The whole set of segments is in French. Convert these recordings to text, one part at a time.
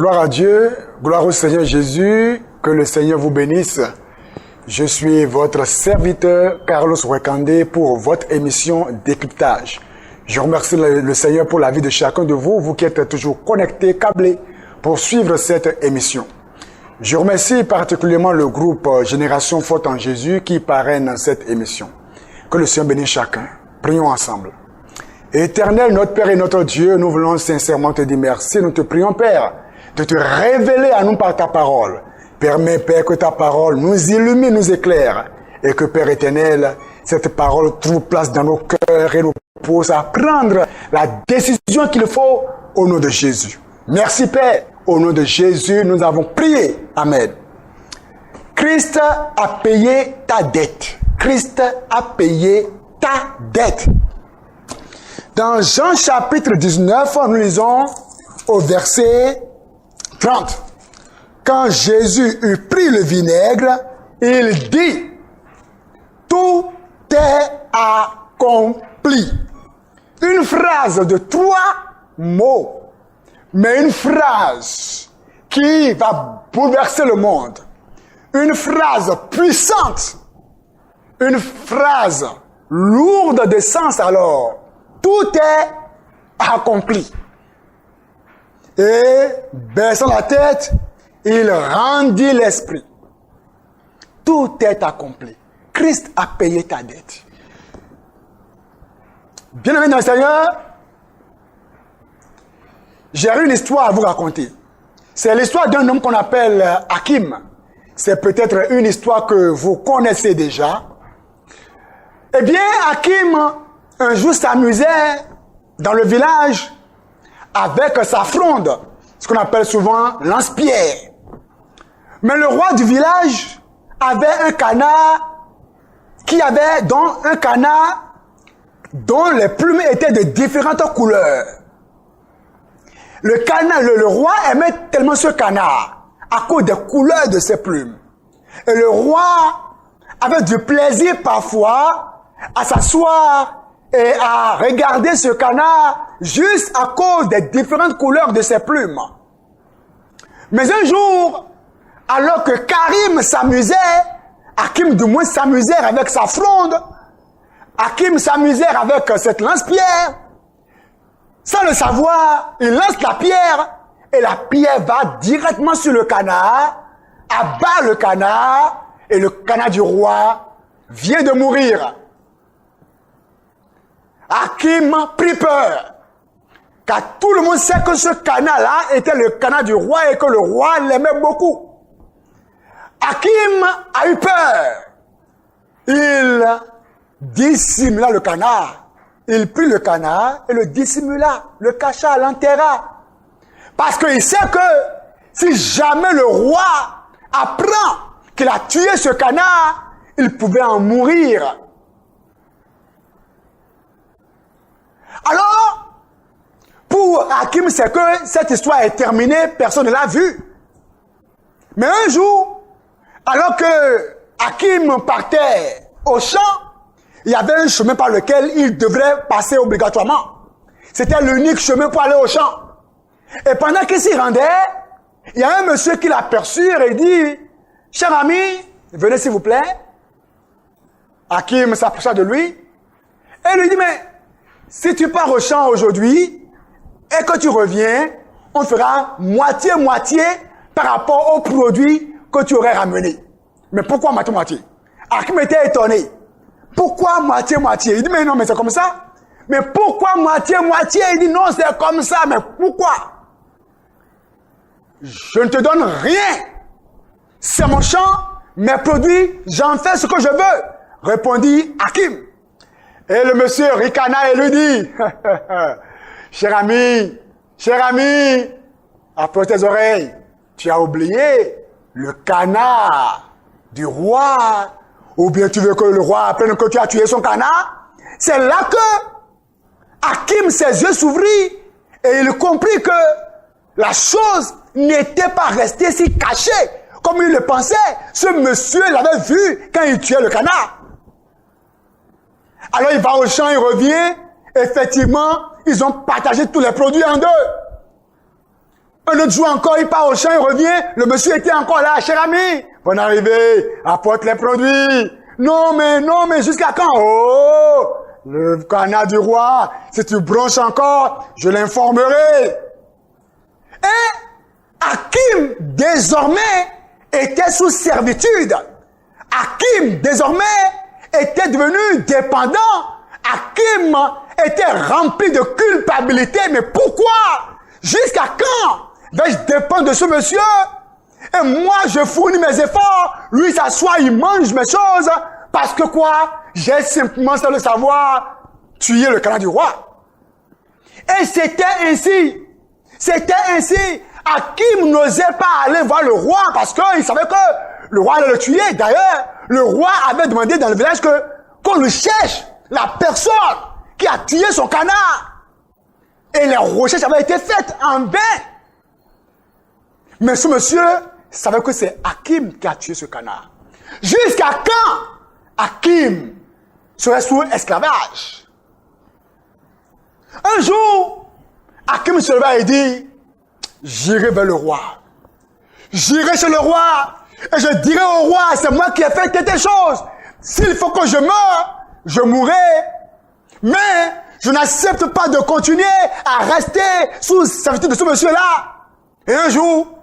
Gloire à Dieu, gloire au Seigneur Jésus, que le Seigneur vous bénisse. Je suis votre serviteur Carlos Wekande pour votre émission Décryptage. Je remercie le Seigneur pour la vie de chacun de vous, vous qui êtes toujours connectés, câblés pour suivre cette émission. Je remercie particulièrement le groupe Génération Forte en Jésus qui parraine cette émission. Que le Seigneur bénisse chacun. Prions ensemble. Éternel, notre Père et notre Dieu, nous voulons sincèrement te dire merci. Nous te prions, Père, de te révéler à nous par ta parole. Permets, Père, que ta parole nous illumine, nous éclaire. Et que, Père éternel, cette parole trouve place dans nos cœurs et nous pousse à prendre la décision qu'il faut au nom de Jésus. Merci, Père. Au nom de Jésus, nous avons prié. Amen. Christ a payé ta dette. Christ a payé ta dette. Dans Jean chapitre 19, nous lisons au verset 30. Quand Jésus eut pris le vinaigre, il dit, tout est accompli. Une phrase de 3 mots, mais une phrase qui va bouleverser le monde. Une phrase puissante, une phrase lourde de sens alors. Tout est accompli. Et, baissant la tête, il rendit l'esprit. Tout est accompli. Christ a payé ta dette. Bien-aimé dans le Seigneur, j'ai une histoire à vous raconter. C'est l'histoire d'un homme qu'on appelle Hakim. C'est peut-être une histoire que vous connaissez déjà. Eh bien, Hakim, un jour s'amusait dans le village avec sa fronde, ce qu'on appelle souvent lance-pierre. Mais le roi du village avait un canard dont les plumes étaient de différentes couleurs. Le roi aimait tellement ce canard à cause des couleurs de ses plumes. Et le roi avait du plaisir parfois à s'asseoir et à regarder ce canard juste à cause des différentes couleurs de ses plumes. Mais un jour, alors que Hakim s'amusait avec sa fronde, Hakim s'amusait avec cette lance-pierre, sans le savoir, il lance la pierre et la pierre va directement sur le canard, abat le canard et le canard du roi vient de mourir. Hakim prit peur, car tout le monde sait que ce canard-là était le canard du roi et que le roi l'aimait beaucoup. Hakim a eu peur. Il dissimula le canard. Il prit le canard et le dissimula, le cacha, l'enterra. Parce qu'il sait que si jamais le roi apprend qu'il a tué ce canard, il pouvait en mourir. Alors, pour Hakim, c'est que cette histoire est terminée, personne ne l'a vue. Mais un jour, alors que Hakim partait au champ, il y avait un chemin par lequel il devrait passer obligatoirement. C'était l'unique chemin pour aller au champ. Et pendant qu'il s'y rendait, il y a un monsieur qui l'aperçut et dit, « Cher ami, venez s'il vous plaît. » Hakim s'approcha de lui et lui dit, « Mais si tu pars au champ aujourd'hui et que tu reviens, on fera moitié-moitié par rapport au produit que tu aurais ramené. » Mais pourquoi moitié-moitié? Hakim était étonné. Pourquoi moitié-moitié? Il dit, mais non, mais c'est comme ça. Mais pourquoi moitié-moitié? Il dit, non, c'est comme ça. Mais pourquoi? Je ne te donne rien. C'est mon champ, mes produits, j'en fais ce que je veux. Répondit Hakim. Et le monsieur ricana et lui dit, cher ami, approche tes oreilles. Tu as oublié le canard du roi. Ou bien tu veux que le roi apprenne que tu as tué son canard? C'est là que Hakim, ses yeux s'ouvrirent et il comprit que la chose n'était pas restée si cachée comme il le pensait. Ce monsieur l'avait vu quand il tuait le canard. Alors il va au champ, il revient. Effectivement, ils ont partagé tous les produits en deux. Un autre jour encore, il part au champ, il revient. Le monsieur était encore là. Cher ami, bonne arrivée, apporte les produits. Non, mais jusqu'à quand? Oh, le canard du roi, si tu bronches encore, je l'informerai. Et Hakim, désormais, était sous servitude. Hakim, désormais, était devenu dépendant. Hakim était rempli de culpabilité. Mais pourquoi? Jusqu'à quand vais-je dépendre de ce monsieur? Et moi, je fournis mes efforts. Lui s'assoit, il mange mes choses. Parce que quoi? J'ai simplement, sans le savoir, tué le canard du roi. Et c'était ainsi. Hakim n'osait pas aller voir le roi parce qu'il savait que le roi allait le tuer. D'ailleurs, le roi avait demandé dans le village qu'on lui cherche la personne qui a tué son canard. Et les recherches avaient été faites en vain. Mais ce monsieur savait que c'est Hakim qui a tué ce canard. Jusqu'à quand Hakim serait sous esclavage? Un jour, Hakim se leva et dit, j'irai vers le roi. J'irai chez le roi et je dirai au roi, c'est moi qui ai fait telle chose. S'il faut que je meure, je mourrai. Mais je n'accepte pas de continuer à rester sous servitude de ce monsieur-là. Et un jour,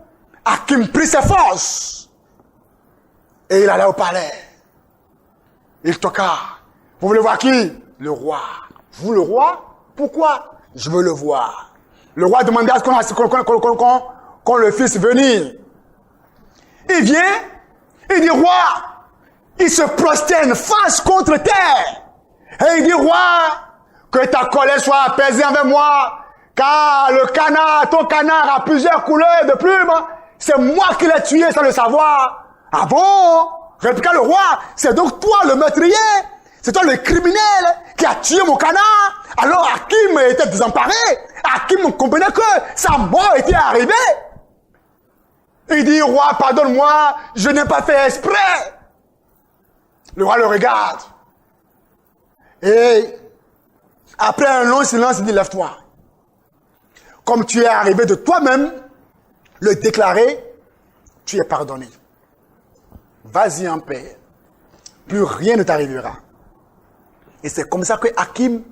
Hakim prit ses forces et il allait au palais. Il toqua. Vous voulez voir qui? Le roi. Vous, le roi? Pourquoi? Je veux le voir. Le roi demandait à ce qu'on le fisse venir. Il vient, il dit, roi, il se prosterne face contre terre. Et il dit, roi, que ta colère soit apaisée envers moi, car le canard, ton canard a plusieurs couleurs de plumes. C'est moi qui l'ai tué sans le savoir. Ah bon? Répliqua le roi, c'est donc toi le meurtrier? C'est toi le criminel qui a tué mon canard? Alors Hakim était désemparé. Hakim comprenait que sa mort était arrivée. Il dit, roi, pardonne-moi, je n'ai pas fait exprès. Le roi le regarde. Et après un long silence, il dit, lève-toi. Comme tu es arrivé de toi-même, le déclarer, tu es pardonné. Vas-y en paix. Plus rien ne t'arrivera. Et c'est comme ça que Hakim,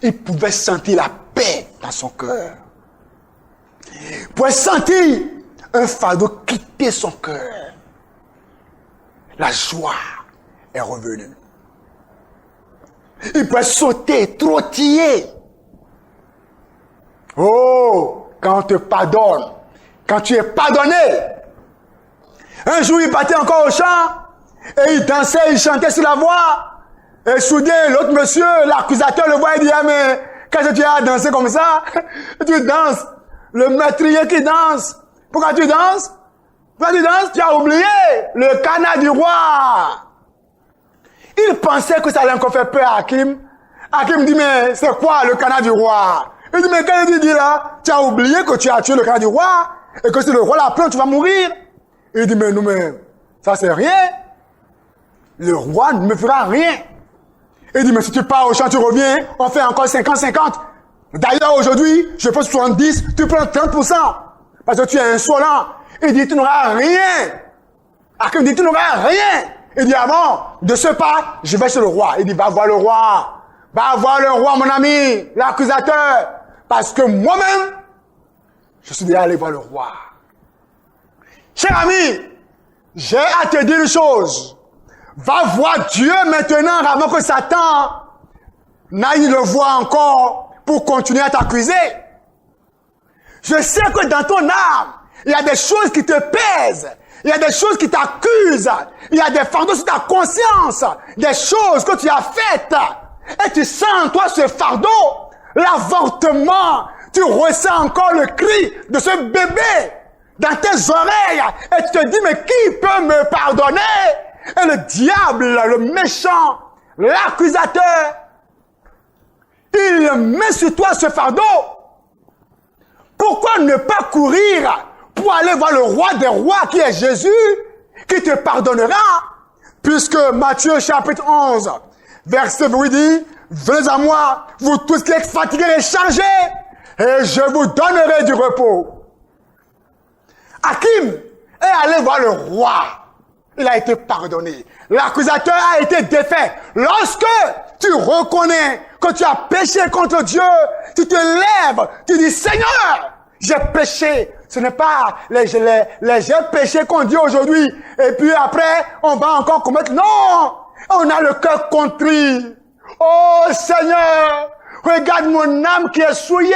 il pouvait sentir la paix dans son cœur. Il pouvait sentir un fardeau quitter son cœur. La joie est revenue. Il pouvait sauter, trottiller. Oh, quand on te pardonne, quand tu es pardonné. Un jour, il partait encore au champ et il dansait, il chantait sur la voix. Et soudain, l'autre monsieur, l'accusateur, le voit et dit, ah mais, quand tu as dansé comme ça, tu danses. Le meurtrier qui danse. Pourquoi tu danses? Pourquoi tu danses? Tu as oublié le canard du roi. Il pensait que ça allait encore faire peur à Hakim. Hakim dit, mais c'est quoi le canard du roi? Il dit, mais quand il dit là, tu as oublié que tu as tué le canard du roi et que si le roi l'apprend, tu vas mourir. Il dit, mais non, mais ça c'est rien. Le roi ne me fera rien. Il dit, mais si tu pars au champ, tu reviens, on fait encore 50-50. D'ailleurs, aujourd'hui, je prends 70, tu prends 30%. Parce que tu es insolent. Il dit, tu n'auras rien. Hakim dit, tu n'auras rien. Il dit, ah bon, de ce pas, je vais chez le roi. Il dit, va voir le roi. Va voir le roi, mon ami, l'accusateur. Parce que moi-même, je suis déjà allé voir le roi. Cher ami, j'ai à te dire une chose. Va voir Dieu maintenant avant que Satan n'aille le voir encore pour continuer à t'accuser. Je sais que dans ton âme, il y a des choses qui te pèsent. Il y a des choses qui t'accusent. Il y a des fardeaux sur ta conscience. Des choses que tu as faites. Et tu sens, toi, ce fardeau. L'avortement. Tu ressens encore le cri de ce bébé dans tes oreilles. Et tu te dis, mais qui peut me pardonner? Et le diable, le méchant, l'accusateur, il met sur toi ce fardeau. Pourquoi ne pas courir pour aller voir le roi des rois qui est Jésus, qui te pardonnera? Puisque Matthieu chapitre 11, verset 8 dit, venez à moi, vous tous qui êtes fatigués et chargés, et je vous donnerai du repos. Hakim est allé voir le roi. Il a été pardonné. L'accusateur a été défait. Lorsque tu reconnais que tu as péché contre Dieu, tu te lèves, tu dis, Seigneur, j'ai péché. Ce n'est pas les j'ai péché qu'on dit aujourd'hui. Et puis après, on va encore commettre. Non! On a le cœur contrit. Oh Seigneur, regarde mon âme qui est souillée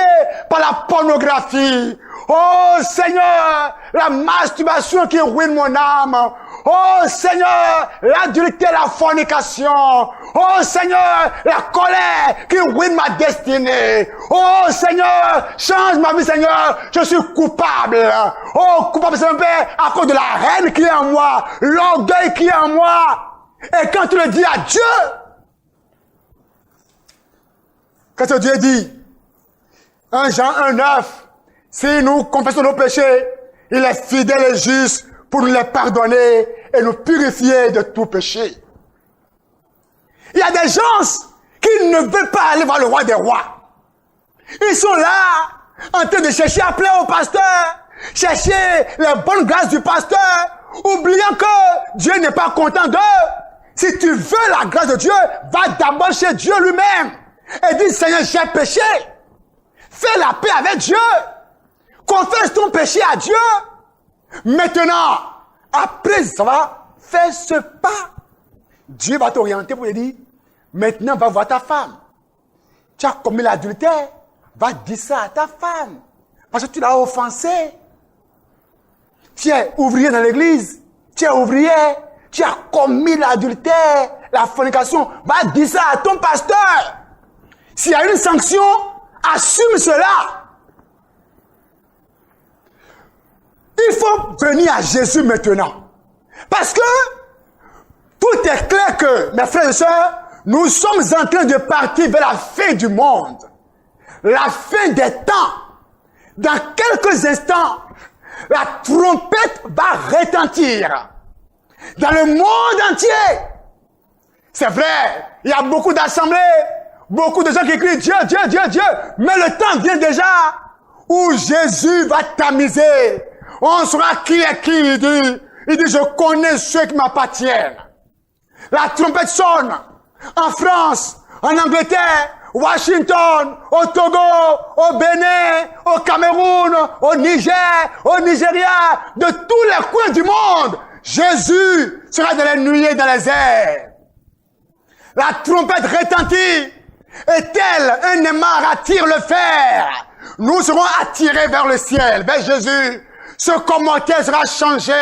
par la pornographie. Oh Seigneur, la masturbation qui ruine mon âme. Oh Seigneur, l'adultère, la fornication. Oh Seigneur, la colère qui ruine ma destinée. Oh Seigneur, change ma vie Seigneur, je suis coupable. Oh coupable Seigneur, à cause de la haine qui est en moi, l'orgueil qui est en moi. Et quand tu le dis à Dieu, qu'est-ce que Dieu dit? 1 Jean 1,9, si nous confessons nos péchés, il est fidèle et juste pour nous les pardonner et nous purifier de tout péché. Il y a des gens qui ne veulent pas aller voir le roi des rois. Ils sont là, en train de chercher à plaire au pasteur, chercher les bonnes grâces du pasteur, oubliant que Dieu n'est pas content d'eux. Si tu veux la grâce de Dieu, va d'abord chez Dieu lui-même et dis, Seigneur, j'ai péché. Fais la paix avec Dieu. Confesse ton péché à Dieu. Maintenant, après ça va, fais ce pas. Dieu va t'orienter pour te dire, maintenant va voir ta femme. Tu as commis l'adultère, va dire ça à ta femme. Parce que tu l'as offensé. Tu es ouvrier dans l'église, tu es ouvrière, tu as commis l'adultère, la fornication, va dire ça à ton pasteur. S'il y a une sanction, assume cela. Il faut venir à Jésus maintenant. Parce que tout est clair que, mes frères et sœurs, nous sommes en train de partir vers la fin du monde. La fin des temps. Dans quelques instants, la trompette va retentir. Dans le monde entier. C'est vrai, il y a beaucoup d'assemblées, beaucoup de gens qui crient Dieu, Dieu, Dieu, Dieu. Mais le temps vient déjà où Jésus va tamiser. On saura qui est qui, il dit, je connais ceux qui m'appartiennent. La trompette sonne en France, en Angleterre, Washington, au Togo, au Bénin, au Cameroun, au Niger, au Nigeria, de tous les coins du monde. Jésus sera dans les nuées et dans les airs. La trompette retentit et tel un aimant attire le fer. Nous serons attirés vers le ciel, vers Jésus. Ce commentaire sera changé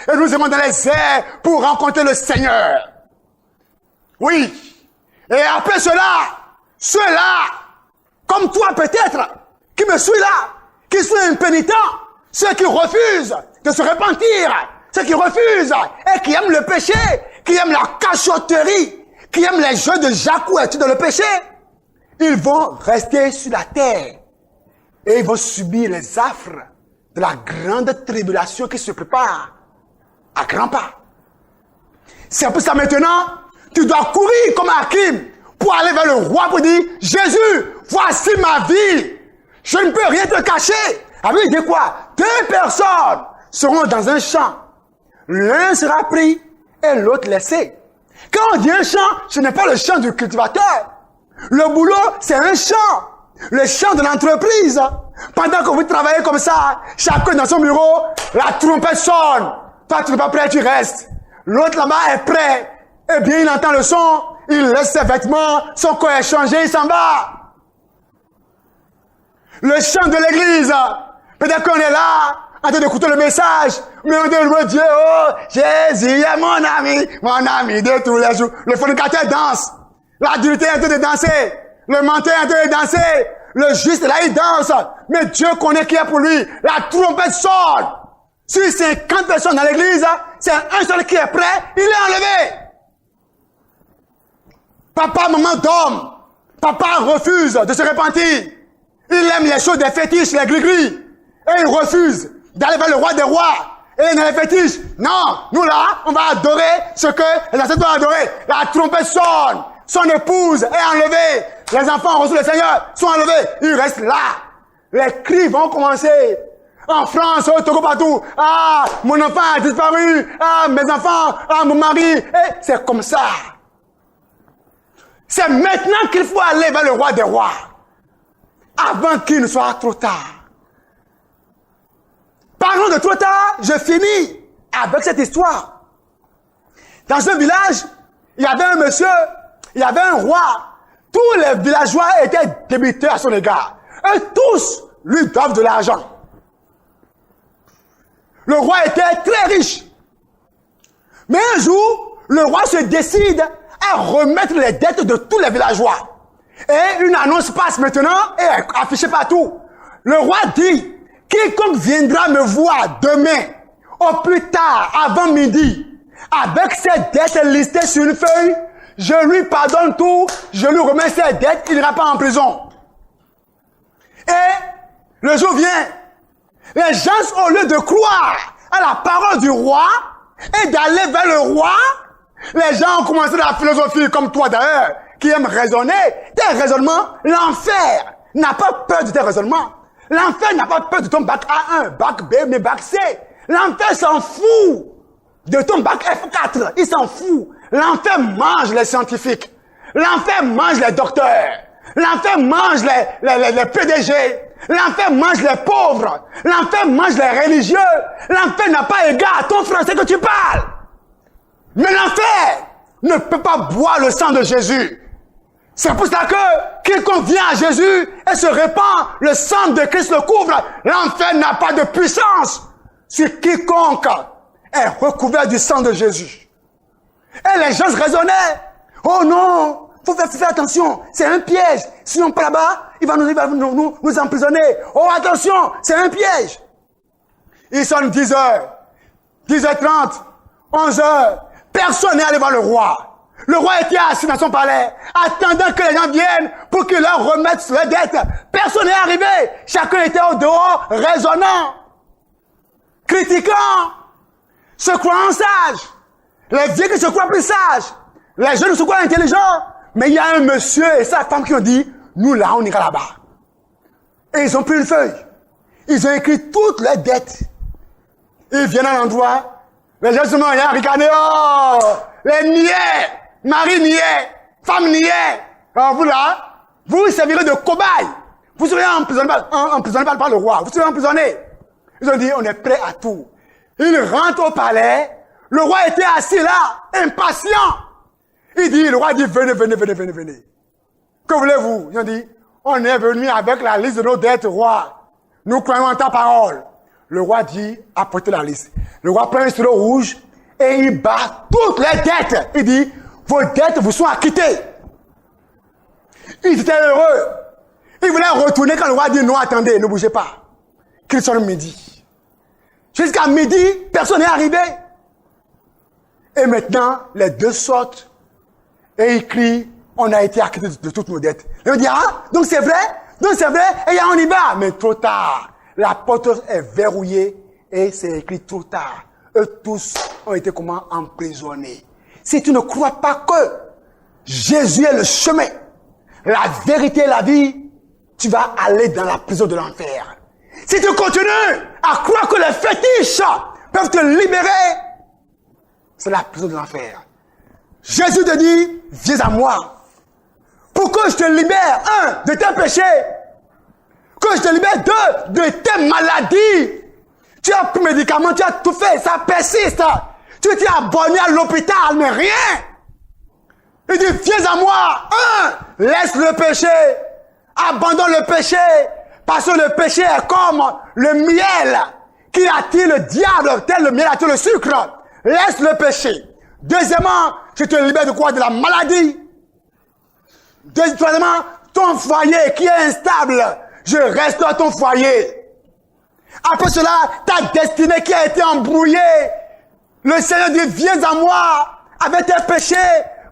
et nous irons dans les airs pour rencontrer le Seigneur. Oui. Et après cela, ceux-là, comme toi peut-être, qui me suivent là, qui sont impénitents, ceux qui refusent de se repentir, ceux qui refusent et qui aiment le péché, qui aiment la cachotterie, qui aiment les jeux de jacouette dans le péché, ils vont rester sur la terre et ils vont subir les affres de la grande tribulation qui se prépare à grands pas. C'est pour ça maintenant, tu dois courir comme Hakim pour aller vers le roi pour dire, Jésus, voici ma vie. Je ne peux rien te cacher. Ah oui, il dit quoi? 2 personnes seront dans un champ. L'un sera pris et l'autre laissé. Quand on dit un champ, ce n'est pas le champ du cultivateur. Le boulot, c'est un champ. Le champ de l'entreprise. Pendant que vous travaillez comme ça, chacun dans son bureau, la trompette sonne. Toi, tu n'es pas prêt, tu restes. L'autre là-bas est prêt. Eh bien, il entend le son, il laisse ses vêtements, son corps est changé, il s'en va. Le chant de l'église, peut-être qu'on est là, en train d'écouter le message, mais on dit, louer Dieu, oh, Jésus est mon ami de tous les jours. Le fornicateur danse, l'adultère est en train de danser, le menteur est en train de danser, le juste là, il danse, mais Dieu connaît qui est pour lui. La trompette sonne. Sur 50 personnes dans l'église, c'est un seul qui est prêt, il est enlevé. Papa, maman dorment. Papa refuse de se repentir. Il aime les choses des fétiches, les gris-gris. Et il refuse d'aller vers le roi des rois. Et dans les fétiches, non, nous là, on va adorer ce que les ancêtres doivent adorer. La trompette sonne. Son épouse est enlevée. Les enfants reçus le Seigneur sont enlevés. Il reste là. Les cris vont commencer. En France, au Togo, partout. Ah, mon enfant a disparu. Ah, mes enfants, ah, mon mari. Et c'est comme ça. C'est maintenant qu'il faut aller vers le roi des rois. Avant qu'il ne soit trop tard. Parlons de trop tard, je finis avec cette histoire. Dans un village, il y avait un monsieur, il y avait un roi. Tous les villageois étaient débiteurs à son égard. Et tous lui doivent de l'argent. Le roi était très riche. Mais un jour, le roi se décide à remettre les dettes de tous les villageois. Et une annonce passe maintenant et est affichée partout. Le roi dit, quiconque viendra me voir demain, au plus tard, avant midi, avec ses dettes listées sur une feuille, je lui pardonne tout, je lui remets ses dettes, il n'ira pas en prison. Et le jour vient, les gens, au lieu de croire à la parole du roi et d'aller vers le roi, les gens ont commencé la philosophie, comme toi d'ailleurs, qui aime raisonner. Tes raisonnements, l'enfer n'a pas peur de tes raisonnements. L'enfer n'a pas peur de ton bac A1, bac B, mais bac C. L'enfer s'en fout de ton bac F4. Il s'en fout. L'enfer mange les scientifiques. L'enfer mange les docteurs. L'enfer mange les PDG. L'enfer mange les pauvres. L'enfer mange les religieux. L'enfer n'a pas égard à ton français que tu parles. Mais l'enfer ne peut pas boire le sang de Jésus. C'est pour ça que quiconque vient à Jésus et se répand, le sang de Christ le couvre. L'enfer n'a pas de puissance sur quiconque est recouvert du sang de Jésus. Et les gens raisonnaient. Oh non, faut faire attention, c'est un piège. Si on part là-bas, il va nous emprisonner. Oh attention, c'est un piège. Il sonne 10h, 10h30, 11h. Personne n'est allé voir le roi. Le roi était assis dans son palais, attendant que les gens viennent pour qu'il leur remette leurs dettes. Personne n'est arrivé. Chacun était au dehors, raisonnant, critiquant, se croyant sage. Les vieux qui se croient plus sages. Les jeunes se croient intelligents. Mais il y a un monsieur et sa femme qui ont dit, nous là, on ira là-bas. Et ils ont pris une feuille. Ils ont écrit toutes leurs dettes. Ils viennent à l'endroit. Les gens se mettent à ricaner. Oh, les niais, mari niais, femme niais. Alors vous là, vous servirez de cobaye. Vous serez emprisonné par le roi. Vous serez emprisonné. Ils ont dit, on est prêt à tout. Ils rentrent au palais. Le roi était assis là, impatient. Le roi dit, venez. Que voulez-vous? Ils ont dit, on est venu avec la liste de nos dettes, roi. Nous croyons en ta parole. Le roi dit, apportez la liste. Le roi prend un stylo rouge et il bat toutes les dettes. Il dit, vos dettes vous sont acquittées. Ils étaient heureux. Ils voulaient retourner quand le roi dit, non, attendez, ne bougez pas. Qu'il sonne midi. Jusqu'à midi, personne n'est arrivé. Et maintenant, les deux sortent et ils crient, on a été acquittés de toutes nos dettes. Et on dit, ah, donc c'est vrai, et on y va. Mais trop tard. La porte est verrouillée et c'est écrit trop tard. Eux tous ont été emprisonnés. Si tu ne crois pas que Jésus est le chemin, la vérité et la vie, tu vas aller dans la prison de l'enfer. Si tu continues à croire que les fétiches peuvent te libérer, c'est la prison de l'enfer. Jésus te dit, viens à moi. Pour que je te libère, 1, de tes péchés. Que je te libère, 2, de tes maladies. Tu as pris médicaments, tu as tout fait, ça persiste. Tu t'es abonné à l'hôpital, mais rien. Il dit, viens à moi. 1, laisse le péché. Abandonne le péché. Parce que le péché est comme le miel qui attire le diable, tel le miel attire le sucre. Laisse le péché. Deuxièmement, je te libère de quoi? De la maladie. Troisièmement, ton foyer qui est instable. Je restaure ton foyer. Après cela, ta destinée qui a été embrouillée. Le Seigneur dit, viens à moi avec tes péchés,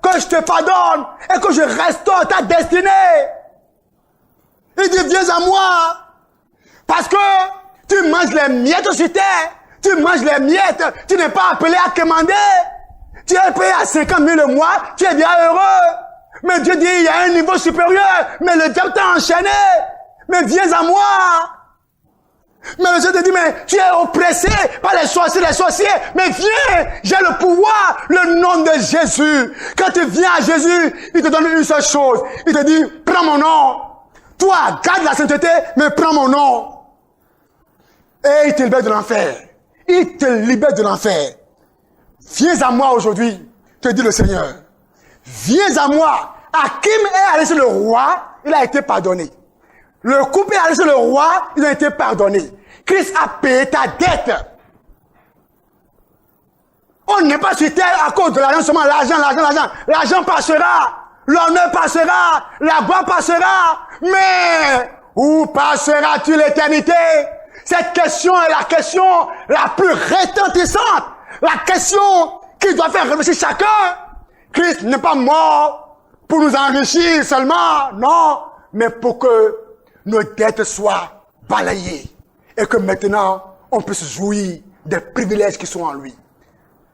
que je te pardonne et que je restaure ta destinée. Il dit, viens à moi. Parce que tu manges les miettes sur terre. Tu manges les miettes. Tu n'es pas appelé à commander. Tu es payé à 50 000 le mois. Tu es bien heureux. Mais Dieu dit, il y a un niveau supérieur. Mais le diable t'a enchaîné. Mais viens à moi. Mais le Seigneur te dit, mais tu es oppressé par les sorciers, mais viens, j'ai le pouvoir, le nom de Jésus. Quand tu viens à Jésus, il te donne une seule chose. Il te dit, prends mon nom. Toi, garde la sainteté, mais prends mon nom. Et il te libère de l'enfer. Il te libère de l'enfer. Viens à moi aujourd'hui, te dit le Seigneur. Viens à moi. Hakim est allé chez le roi, il a été pardonné. Le couple est allé chez le roi, il a été pardonné. Christ a payé ta dette. On n'est pas sur terre à cause de l'argent, seulement l'argent. L'argent passera, l'honneur passera, la gloire passera. Mais où passeras-tu l'éternité? Cette question est la question la plus retentissante. La question qui doit faire réfléchir chacun. Christ n'est pas mort pour nous enrichir seulement, non, mais pour que nos dettes soient balayées et que maintenant on puisse jouir des privilèges qui sont en lui.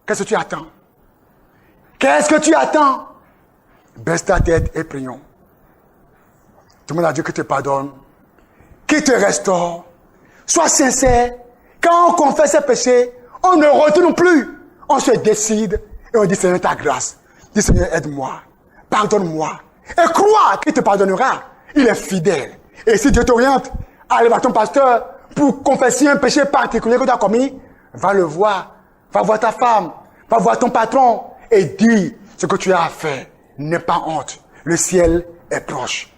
Qu'est-ce que tu attends? Qu'est-ce que tu attends? Baisse ta tête et prions. Demande à Dieu qu'il te pardonne, qu'il te restaure. Sois sincère. Quand on confesse ses péchés, on ne retourne plus. On se décide et on dit, Seigneur, ta grâce. Dis, Seigneur, aide-moi. Pardonne-moi. Et crois qu'il te pardonnera. Il est fidèle. Et si Dieu t'oriente, allez voir ton pasteur pour confesser un péché particulier que tu as commis, va le voir. Va voir ta femme. Va voir ton patron. Et dis ce que tu as à faire. N'aie pas honte. Le ciel est proche.